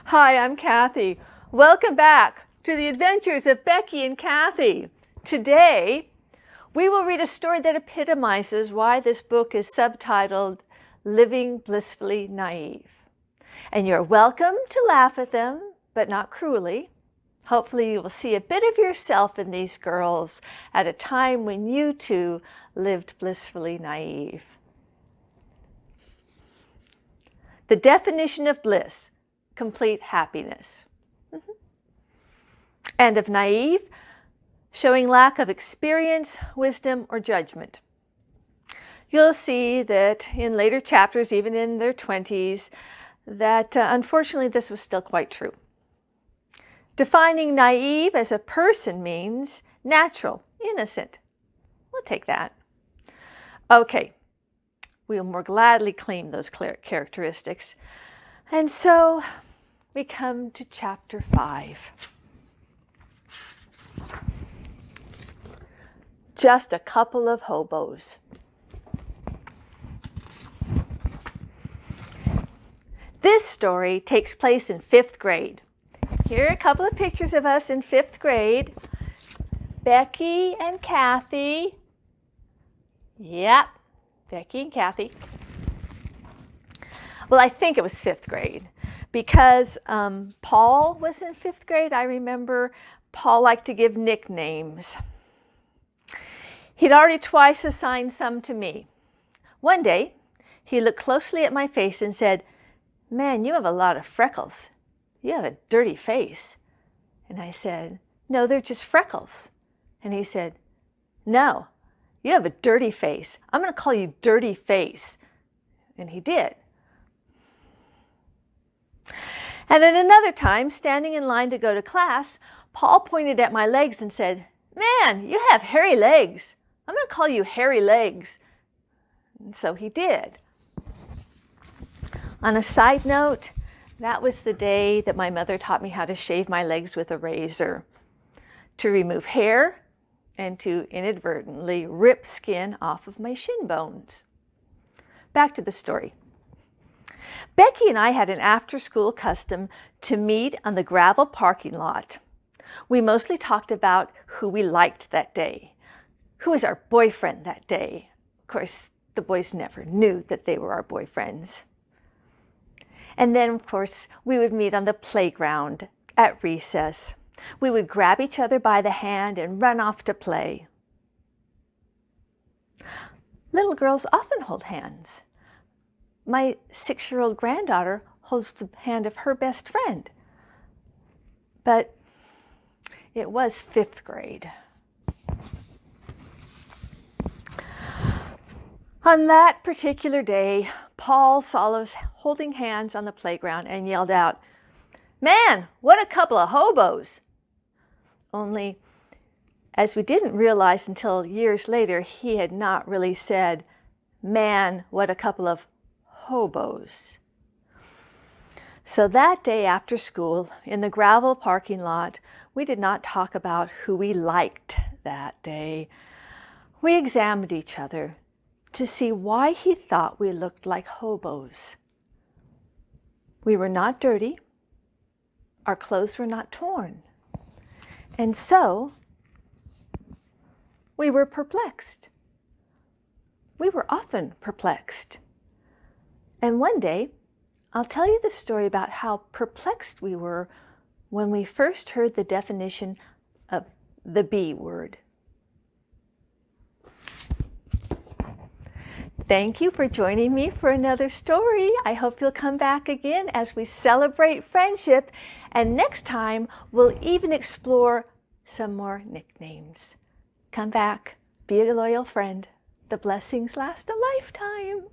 Hi, I'm Kathy. Welcome back to the adventures of Becky and Kathy. Today, we will read a story that epitomizes why this book is subtitled Living Blissfully Naive. And you're welcome to laugh at them, but not cruelly. Hopefully you will see a bit of yourself in these girls at a time when you too lived blissfully naive. The definition of bliss: complete happiness. And of naive, showing lack of experience, wisdom, or judgment. You'll see that in later chapters, even in their 20s, that unfortunately this was still quite true. Defining naive as a person means natural, innocent. We'll take that. Okay, we'll more gladly claim those characteristics. And so we come to chapter 5. Just a couple of hobos. This story takes place in 5th grade. Here are a couple of pictures of us in 5th grade. Becky and Kathy. Yep, Becky and Kathy. Well, I think it was 5th grade because Paul was in 5th grade. I remember Paul liked to give nicknames. He'd already twice assigned some to me. One day, he looked closely at my face and said, "Man, you have a lot of freckles. You have a dirty face." And I said, "No, they're just freckles." And he said, "No, you have a dirty face. I'm going to call you Dirty Face." And he did. And at another time, standing in line to go to class, Paul pointed at my legs and said, "Man, you have hairy legs. I'm going to call you Hairy Legs." And so he did. On a side note, that was the day that my mother taught me how to shave my legs with a razor, to remove hair and to inadvertently rip skin off of my shin bones. Back to the story. Becky and I had an after-school custom to meet on the gravel parking lot. We mostly talked about who we liked that day, who was our boyfriend that day. Of course, the boys never knew that they were our boyfriends. And then, of course, we would meet on the playground at recess. We would grab each other by the hand and run off to play. Little girls often hold hands. My 6-year-old granddaughter holds the hand of her best friend. But it was 5th grade. On that particular day, Paul saw us holding hands on the playground and yelled out, "Man, what a couple of hobos!" Only, as we didn't realize until years later, he had not really said, "Man, what a couple of hobos." So that day after school, in the gravel parking lot, we did not talk about who we liked that day. We examined each other to see why he thought we looked like hobos. We were not dirty. Our clothes were not torn. And so, we were perplexed. We were often perplexed. And one day, I'll tell you the story about how perplexed we were when we first heard the definition of the B word. Thank you for joining me for another story. I hope you'll come back again as we celebrate friendship. And next time, we'll even explore some more nicknames. Come back, be a loyal friend. The blessings last a lifetime.